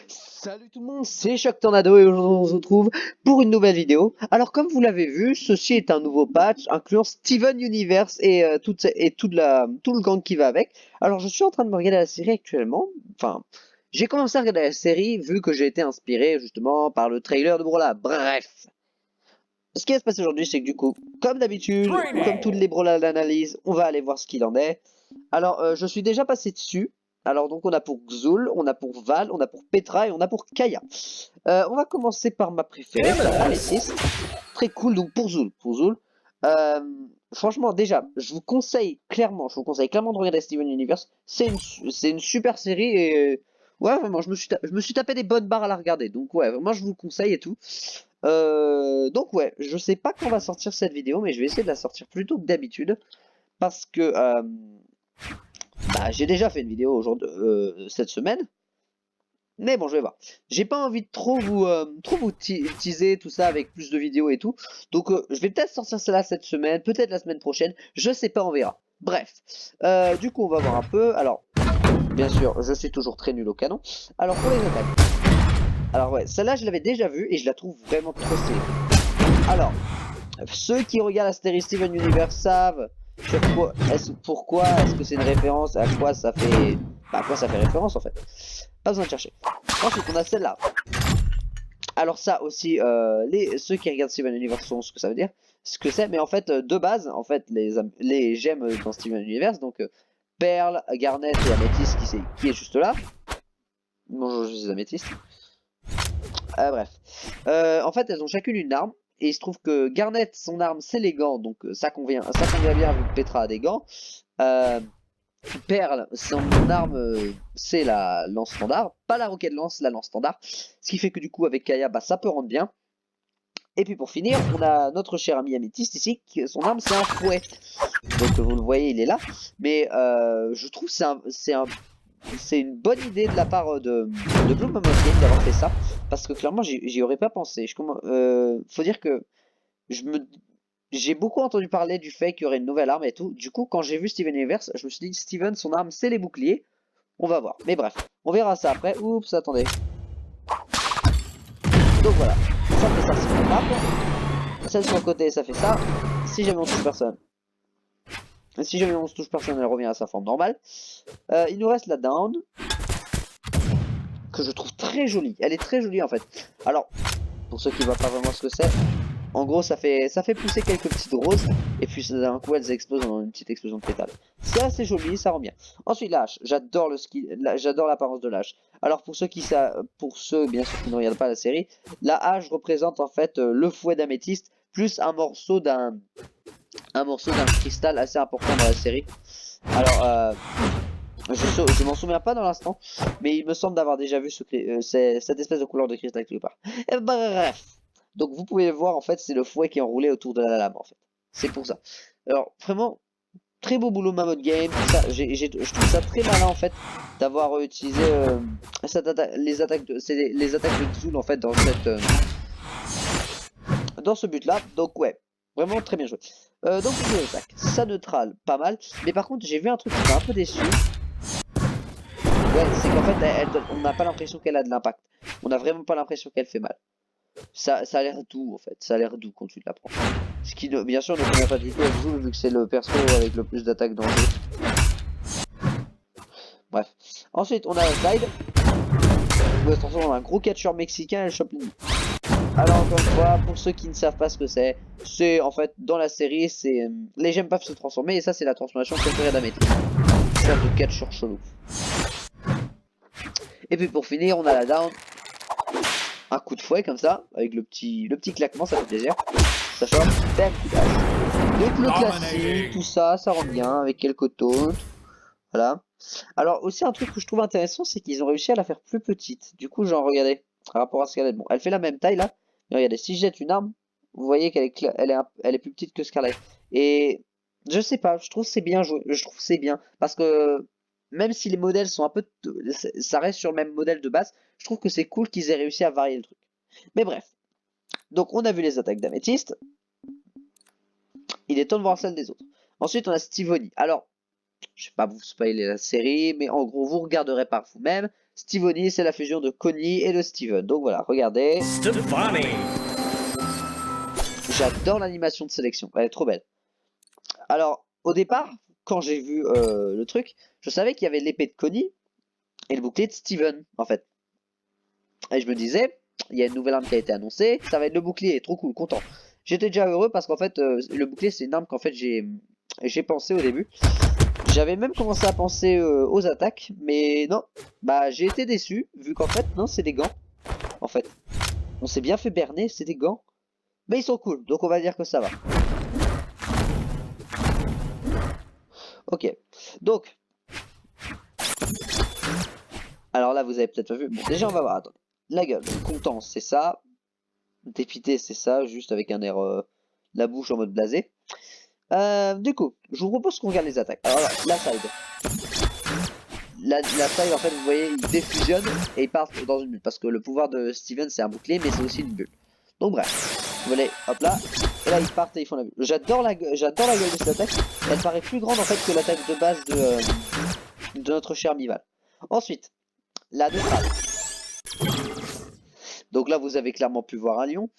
Salut tout le monde, c'est Choc Tornado et aujourd'hui on se retrouve pour une nouvelle vidéo. Alors comme vous l'avez vu, ceci est un nouveau patch incluant Steven Universe et, tout le gang qui va avec. Alors je suis en train de me regarder la série actuellement. Enfin, j'ai commencé à regarder la série vu que j'ai été inspiré justement par le trailer de Brawlhalla. Bref, ce qui va se passer aujourd'hui c'est que du coup, comme d'habitude, comme toutes les Brawlhalla d'analyse, on va aller voir ce qu'il en est. Alors, je suis déjà passé dessus. Alors, donc, on a pour Xul, on a pour Val, on a pour Petra et on a pour Kaya. On va commencer par ma préférée, c'est Amethyst. Très cool, donc pour Xul. Euh, Franchement, déjà, je vous conseille clairement de regarder Steven Universe. C'est une super série et ouais, vraiment, je me suis tapé des bonnes barres à la regarder. Donc ouais, vraiment, je vous le conseille et tout. Donc ouais, je sais pas quand va sortir cette vidéo, mais je vais essayer de la sortir plus tôt que d'habitude parce que bah, j'ai déjà fait une vidéo aujourd'hui, cette semaine. Mais bon, je vais voir. J'ai pas envie de trop vous teaser tout ça avec plus de vidéos et tout. Donc, je vais peut-être sortir cela cette semaine, peut-être la semaine prochaine. Je sais pas, on verra. Bref. Du coup, on va voir un peu. Alors, bien sûr, je suis toujours très nul au canon. Alors, pour les attaques. Alors, ouais, celle-là, je l'avais déjà vue et je la trouve vraiment trop stylée. Alors, ceux qui regardent la série Steven Universe savent pourquoi est-ce que c'est une référence, à quoi ça fait, bah, à quoi ça fait référence en fait. Pas besoin de chercher. Ensuite, on a celle-là. Alors ça aussi, ceux qui regardent Steven Universe sont ce que ça veut dire, ce que c'est, mais en fait, de base, en fait, les gemmes dans Steven Universe, donc Perle, Garnet et Améthyste qui est juste là. Bonjour, je suis Améthyste. Bref. En fait, elles ont chacune une arme. Et il se trouve que Garnet, son arme, c'est les gants. Donc ça convient bien vu que Petra a des gants. Euh, Perle, son arme, c'est la lance standard. Pas la roquette lance, la lance standard. Ce qui fait que du coup, avec Kaya, bah, ça peut rendre bien. Et puis pour finir, on a notre cher ami Améthyste ici. Son arme, c'est un fouet. Donc vous le voyez, il est là. Mais je trouve que c'est une bonne idée de la part de Blue Mammoth Game d'avoir fait ça, parce que clairement j'y aurais pas pensé. Faut dire que je me, j'ai beaucoup entendu parler du fait qu'il y aurait une nouvelle arme et tout. Du coup, quand j'ai vu Steven Universe, je me suis dit Steven, son arme c'est les boucliers. On va voir. Mais bref, on verra ça après. Oups, attendez. Donc voilà, ça fait ça, c'est mon arme. Celle sur le côté, ça fait ça. Si jamais on touche personne. Si jamais on se touche personne, elle revient à sa forme normale. Il nous reste la down, que je trouve très jolie. Elle est très jolie en fait. Alors, pour ceux qui ne voient pas vraiment ce que c'est, en gros ça fait pousser quelques petites roses, et puis d'un coup elles explosent dans une petite explosion de pétales. C'est assez joli, ça rend bien. Ensuite la hache, j'adore j'adore l'apparence de la hache. Alors pour ceux bien sûr qui ne regardent pas la série, la hache représente en fait le fouet d'améthyste, plus un morceau d'un cristal assez important dans la série. Alors je m'en souviens pas dans l'instant, mais il me semble d'avoir déjà vu cette espèce de couleur de cristal quelque part. Et bref, donc vous pouvez le voir en fait, c'est le fouet qui est enroulé autour de la lame en fait. C'est pour ça. Alors vraiment, très beau boulot Mammoth Game. Je trouve ça très malin en fait d'avoir utilisé les attaques de Xul en fait dans ce but là. Donc ouais, vraiment très bien joué. Donc les attaques, ça neutral, pas mal. Mais par contre j'ai vu un truc qui m'a un peu déçu. Ouais, c'est qu'en fait, on n'a pas l'impression qu'elle a de l'impact. On n'a vraiment pas l'impression qu'elle fait mal. Ça a l'air doux en fait, ça a l'air doux quand tu la prends. Ce qui, bien sûr, ne convient pas du tout à Xul vu que c'est le perso avec le plus d'attaques dans le jeu. Bref. Ensuite, on a la slide. Où elle se transforme en un gros catcheur mexicain et elle chope l'ennemi. Alors, encore une fois, pour ceux qui ne savent pas ce que c'est en fait dans la série, les gemmes peuvent se transformer et ça, c'est la transformation préférée d'Améthyste. Une sorte de catcheur chelou. Et puis pour finir, on a la down. Un coup de fouet comme ça, avec le petit claquement, ça fait plaisir. Ça chope, bam, coup d'âge. Donc le classique, tout ça, ça rend bien, avec quelques taunts. Voilà. Alors aussi un truc que je trouve intéressant, c'est qu'ils ont réussi à la faire plus petite. Du coup, j'en regardais, par rapport à Scarlet. Bon, elle fait la même taille là, mais regardez, si je jette une arme, vous voyez qu'elle elle est plus petite que Scarlet. Et je sais pas, je trouve c'est bien joué, je trouve c'est bien, parce que même si les modèles sont un peu, ça reste sur le même modèle de base, je trouve que c'est cool qu'ils aient réussi à varier le truc. Mais bref, donc on a vu les attaques d'Améthyste, il est temps de voir celles des autres. Ensuite on a Stivoni. Alors, Je vais pas vous spoiler la série, mais en gros, vous regarderez par vous-même. Stevonnie, c'est la fusion de Connie et de Steven. Donc voilà, regardez. Stefani. J'adore l'animation de sélection, elle est trop belle. Alors, au départ, quand j'ai vu le truc, je savais qu'il y avait l'épée de Connie et le bouclier de Steven, en fait. Et je me disais, il y a une nouvelle arme qui a été annoncée, ça va être le bouclier, trop cool, content. J'étais déjà heureux parce qu'en fait, le bouclier, c'est une arme qu'en fait j'ai pensé au début. J'avais même commencé à penser aux attaques, mais non, bah j'ai été déçu, vu qu'en fait, non, c'est des gants, en fait. On s'est bien fait berner, c'est des gants. Mais ils sont cool, donc on va dire que ça va. Ok, donc, alors là, vous avez peut-être pas vu. Bon, déjà, on va voir, attendez. La gueule, content, c'est ça. Dépité, c'est ça, juste avec un air, la bouche en mode blasé. Du coup, je vous propose qu'on regarde les attaques. Alors là, la side. La side, en fait, vous voyez, il défusionne et il part dans une bulle. Parce que le pouvoir de Steven, c'est un bouclier, mais c'est aussi une bulle. Donc bref, vous voyez, hop là, et là ils partent et ils font la bulle. J'adore la gueule de cette attaque. Elle paraît plus grande en fait que l'attaque de base de notre cher Mival. Ensuite, la neutrale. Donc là, vous avez clairement pu voir un lion.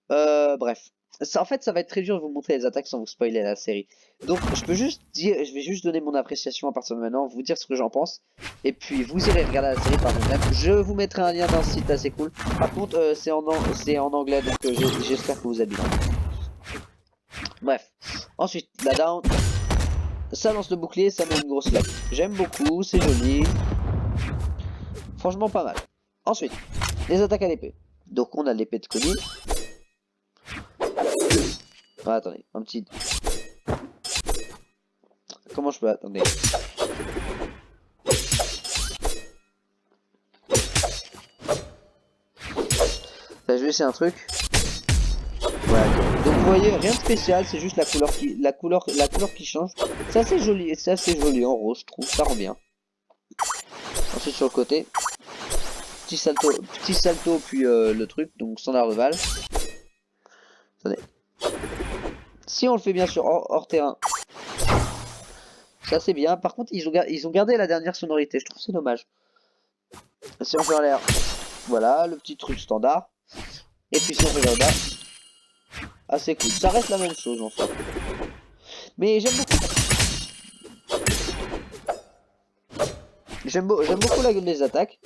Bref. Ça, en fait, ça va être très dur de vous montrer les attaques sans vous spoiler la série. Donc, je vais juste donner mon appréciation à partir de maintenant, vous dire ce que j'en pense. Et puis, vous irez regarder la série par vous-même. Je vous mettrai un lien dans le site assez cool. Par contre, c'est en anglais, donc j'espère que vous êtes bien. Bref. Ensuite, la down. Ça lance le bouclier, ça met une grosse claque. J'aime beaucoup, c'est joli. Franchement, pas mal. Ensuite, les attaques à l'épée. Donc, on a l'épée de Connie. Ah, attendez, un petit... Comment je peux... Attendez. Là, je vais essayer un truc. Voilà. Donc vous voyez, rien de spécial, c'est juste la couleur qui change. C'est assez joli en rose, je trouve, ça rend bien. Ensuite sur le côté, petit salto, puis le truc, donc standard de balle. Attendez. Si on le fait bien sûr hors terrain, ça c'est bien. Par contre, ils ont gardé la dernière sonorité, je trouve c'est dommage. Si on fait en l'air, voilà, le petit truc standard. Et puis si on fait là-bas, assez cool. Ça reste la même chose en fait. Mais j'aime beaucoup. J'aime beaucoup la gueule des attaques.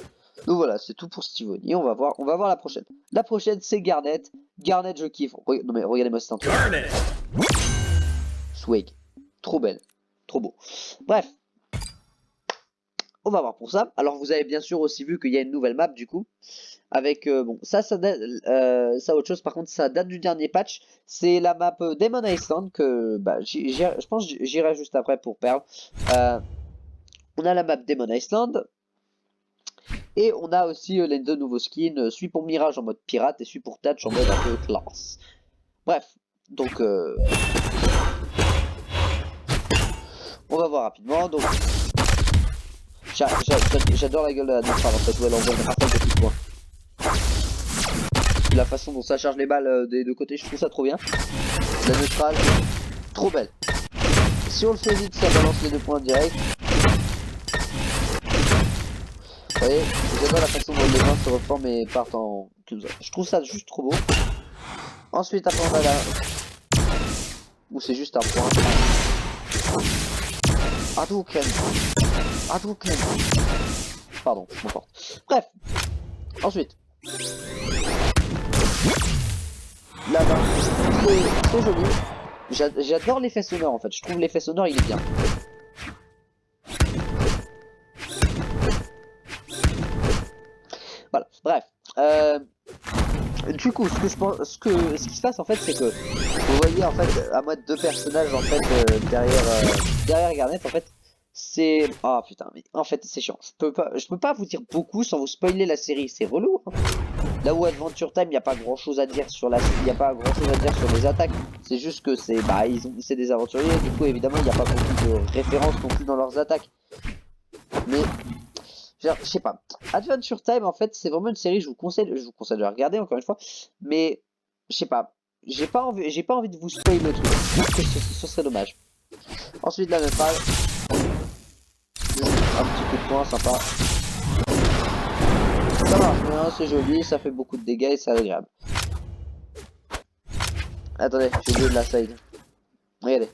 Donc voilà, c'est tout pour Stevonnie. On va voir la prochaine. La prochaine, c'est Garnet. Garnet, je kiffe. Non mais regardez-moi cet intro. Swag. Trop belle. Trop beau. Bref. On va voir pour ça. Alors vous avez bien sûr aussi vu qu'il y a une nouvelle map du coup. Avec, bon, ça date, ça autre chose. Par contre, ça date du dernier patch. C'est la map Demon Island que, bah, je pense que j'irai juste après pour Pearl. On a la map Demon Island. Et on a aussi les deux nouveaux skins, celui pour Mirage en mode pirate et celui pour Thatch en mode un peu classe. Bref, donc on va voir rapidement. Donc j'adore la gueule de la neutrale en fait, où elle envoie une rafale de coups de poing. La façon dont ça charge les balles des deux côtés, je trouve ça trop bien. La neutrale, trop belle. Si on le fait vite, ça balance les deux points direct. Vous voyez, j'adore la façon dont les mains se reforment et partent en... Je trouve ça juste trop beau. Ensuite, après, on va là... Où c'est juste un point. Hadouken. Hadouken. Pardon, je m'emporte. Bref. Ensuite. Là-bas. C'est joli. J'adore l'effet sonore en fait. Je trouve l'effet sonore, il est bien. Voilà, bref. Du coup, ce qui se passe en fait, c'est que vous voyez en fait à moi deux personnages en fait derrière Garnet en fait. C'est ah putain, mais en fait c'est chiant. Je peux pas vous dire beaucoup sans vous spoiler la série, c'est relou. Hein. Là où Adventure Time, il y a pas grand chose à dire sur il y a pas grand chose à dire sur les attaques. C'est juste que c'est des aventuriers. Du coup, évidemment, il n'y a pas beaucoup de références non plus dans leurs attaques. Mais je sais pas. Adventure Time, en fait, c'est vraiment une série, je vous conseille de la regarder encore une fois. Mais, je sais pas. J'ai pas envie de vous spoiler le truc. Ce serait dommage. Ensuite, la neutrale. coup de poing, sympa. Ça marche bien, c'est joli, ça fait beaucoup de dégâts et c'est agréable. Attendez, j'ai oublié de la side. Regardez.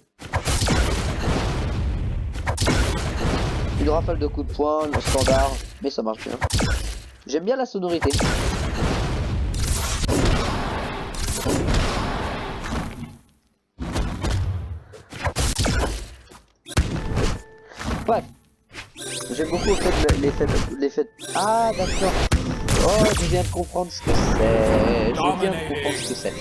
Une rafale de coups de poing, le standard, mais ça marche bien. J'aime bien la sonorité. Bref. J'aime beaucoup en fait l'effet. Ah d'accord. Oh, je viens de comprendre ce que c'est. Je viens de comprendre ce que c'est.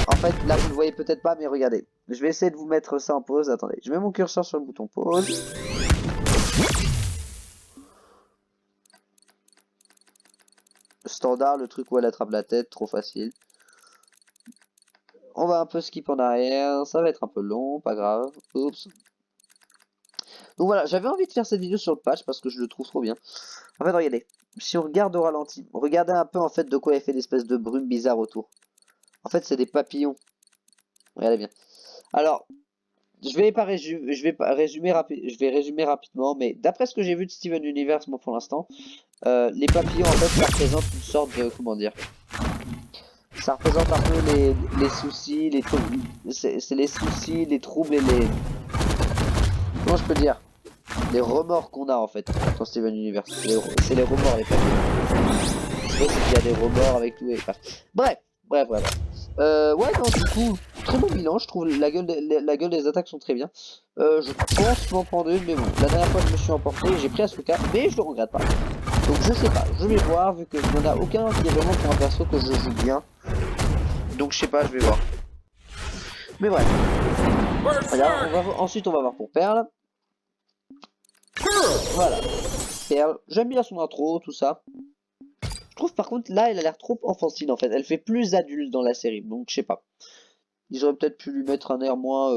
En fait, là vous ne le voyez peut-être pas, mais regardez. Je vais essayer de vous mettre ça en pause. Attendez, je mets mon curseur sur le bouton pause. Standard, le truc où elle attrape la tête, trop facile. On va un peu skip en arrière, ça va être un peu long, pas grave. Oups. Donc voilà, j'avais envie de faire cette vidéo sur le patch parce que je le trouve trop bien. En fait, regardez, si on regarde au ralenti, regardez un peu en fait de quoi est fait l'espèce de brume bizarre autour. En fait, c'est des papillons. Regardez bien. Alors, je vais résumer rapidement, mais d'après ce que j'ai vu de Steven Universe, moi pour l'instant, les papillons en fait, ça représente une sorte de, comment dire, ça représente un peu les soucis, c'est les soucis, les troubles et les, comment je peux dire, les remords qu'on a en fait dans Steven Universe. C'est les remords les papillons. C'est qu'il y a des remords avec tout et bref. Ouais, non, du coup, très bon bilan, je trouve la gueule des attaques sont très bien. Je pense m'en prendre une, mais bon, la dernière fois je me suis emporté, j'ai pris Asuka, mais je le regrette pas. Donc je sais pas, je vais voir, vu qu'il n'y en a aucun qui est vraiment pour un perso que je joue bien. Donc je sais pas, je vais voir. Mais bref. Alors, ensuite on va voir pour Perle. Voilà. Perle, j'aime bien son intro, tout ça. Je trouve par contre là elle a l'air trop enfantine en fait, elle fait plus adulte dans la série, donc je sais pas. Ils auraient peut-être pu lui mettre un air moins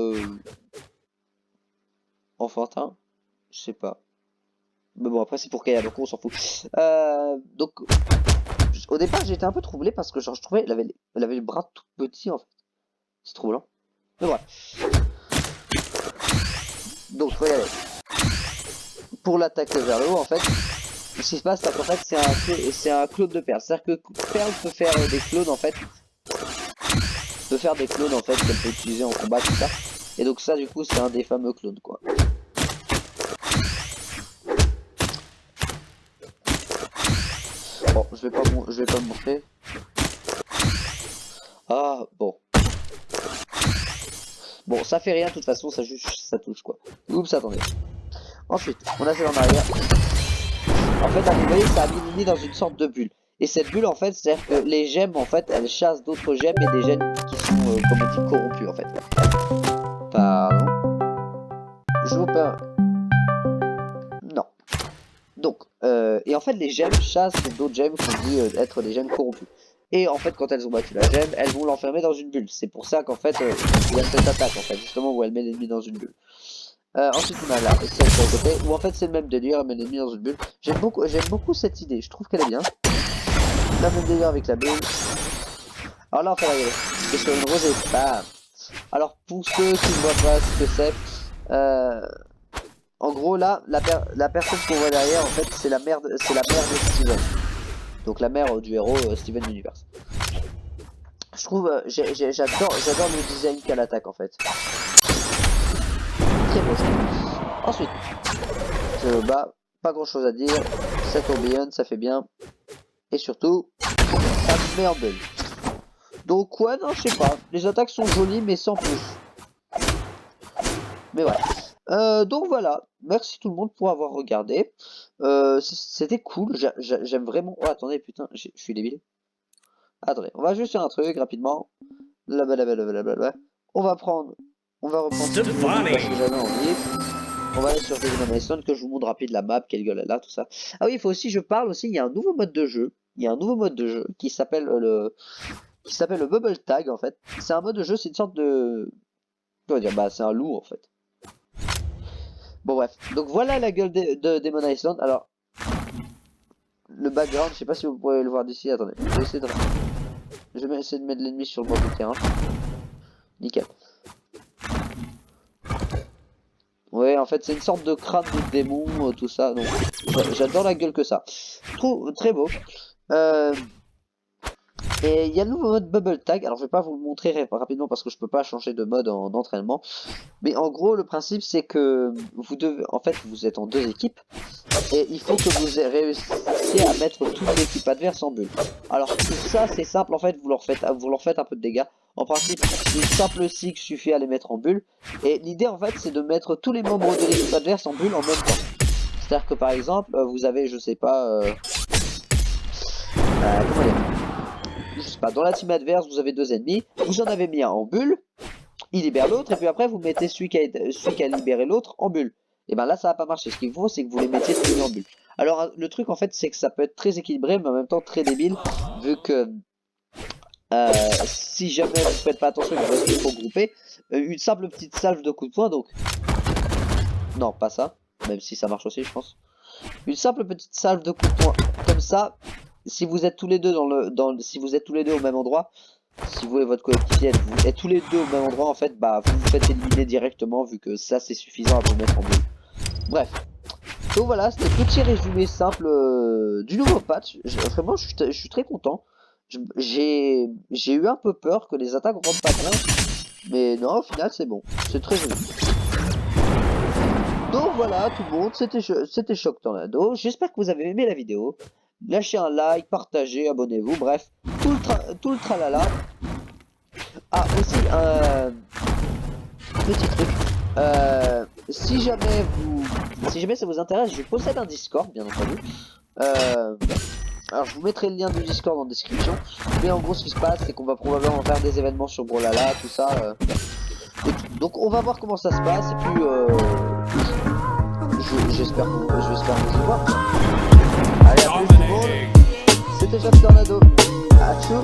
enfantin, je sais pas. Mais bon après c'est pour Kaya donc on s'en fout. Donc au départ j'étais un peu troublé parce que genre je trouvais elle avait les bras tout petits en fait. C'est troublant. Mais voilà. Donc regardez. Pour l'attaque vers le haut en fait. Ce qui se passe c'est qu'en fait c'est un clone de Perle. C'est-à-dire que Perle peut faire des clones en fait. Peut faire des clones en fait qu'elle peut utiliser en combat tout ça. Et donc ça du coup c'est un des fameux clones quoi. Bon je vais pas me montrer. Ah bon. Bon ça fait rien de toute façon, ça juste ça touche quoi. Oups attendez. Ensuite on a fait en arrière. En fait là vous voyez ça a mis dans une sorte de bulle. Et cette bulle en fait c'est à dire que les gemmes en fait elles chassent d'autres gemmes et des gemmes qui sont comme on dit corrompues en fait. Pardon. Je vous perds. Non. Donc, et en fait les gemmes chassent d'autres gemmes qu'on dit être des gemmes corrompues. Et en fait quand elles ont battu la gemme, elles vont l'enfermer dans une bulle. C'est pour ça qu'en fait il y a cette attaque en fait, justement où elle met l'ennemi dans une bulle. Ensuite on a là, et celle sur le côté, où en fait c'est le même délire, elle met l'ennemi dans une bulle. J'aime beaucoup cette idée, je trouve qu'elle est bien. La même délire avec la bulle. Alors là on fait la gueule. Et sur une rosée, bam. Alors pour ceux qui ne voient pas ce que c'est, en gros là, la personne qu'on voit derrière en fait c'est la mère de Steven. Donc la mère du héros Steven Universe. Je trouve, j'adore le design qu'elle attaque en fait. Très beau. Ensuite, je me bats, pas grand chose à dire, ça tourbillonne, ça fait bien. Et surtout, ça me met en bulle. Donc ouais, non, je sais pas, les attaques sont jolies mais sans plus. Mais voilà. Donc voilà, merci tout le monde pour avoir regardé. C'était cool, j'aime vraiment... Oh attendez, putain, je suis débile. Attendez, on va juste faire un truc rapidement. Blablabla. On va reprendre parce que j'avais envie. On va aller sur Demonization que je vous montre rapide la map, quelle gueule elle a, tout ça. Ah oui, il faut aussi, je parle aussi, il y a un nouveau mode de jeu. Il y a un nouveau mode de jeu qui s'appelle le Bubble Tag en fait. C'est un mode de jeu, c'est une sorte de... Comment dire, bah c'est un loup en fait. Bon bref, donc voilà la gueule de Demon Island. Alors, le background, je sais pas si vous pourrez le voir d'ici, attendez, je vais essayer de mettre l'ennemi sur le bord du terrain. Nickel. Ouais, en fait c'est une sorte de crâne de démon, tout ça. Donc j'adore la gueule que ça. Très beau. Et il y a le nouveau mode Bubble Tag. Alors je vais pas vous le montrer rapidement parce que je peux pas changer de mode en entraînement. Mais en gros le principe c'est que vous devez, en fait vous êtes en 2 équipes. Et il faut que vous réussissiez à mettre toute l'équipe adverse en bulle. Alors tout ça c'est simple, en fait vous leur faites un peu de dégâts. En principe une simple cycle suffit à les mettre en bulle. Et l'idée en fait c'est de mettre tous les membres de l'équipe adverse en bulle en même temps. C'est-à-dire que par exemple vous avez je sais pas comment dire, je sais pas, dans la team adverse vous avez 2 ennemis, vous en avez mis un en bulle, il libère l'autre et puis après vous mettez celui qui a libéré l'autre en bulle. Et ben là ça va pas marcher, ce qu'il faut c'est que vous les mettiez tous les en bulle. Alors le truc en fait c'est que ça peut être très équilibré mais en même temps très débile vu que si jamais vous faites pas attention et que vous restez trop groupé, une simple petite salve de coup de poing donc... Non pas ça, même si ça marche aussi je pense. Une simple petite salve de coup de poing comme ça, si vous êtes tous les deux si vous êtes tous les deux au même endroit, si vous et votre coéquipier êtes tous les deux au même endroit en fait, bah vous vous faites éliminer directement vu que ça c'est suffisant à vous mettre en bulle. Bref, donc voilà, c'était un petit résumé simple du nouveau patch. Vraiment, je suis très content. J'ai eu un peu peur que les attaques rentrent pas bien, mais non, au final, c'est bon. C'est très joli. Donc voilà, tout le monde, c'était Choc Tornado. J'espère que vous avez aimé la vidéo. Lâchez un like, partagez, abonnez-vous, bref, tout le tralala. Ah, aussi, petit truc. Si jamais ça vous intéresse, je possède un Discord, bien entendu. Alors je vous mettrai le lien du Discord en description. Mais en gros, ce qui se passe, c'est qu'on va probablement faire des événements sur Brawlhalla, tout ça. Et tout. Donc on va voir comment ça se passe. Et puis, j'espère vous y voir. Allez, à plus tout le monde. C'était Choc Tornado. Ciao.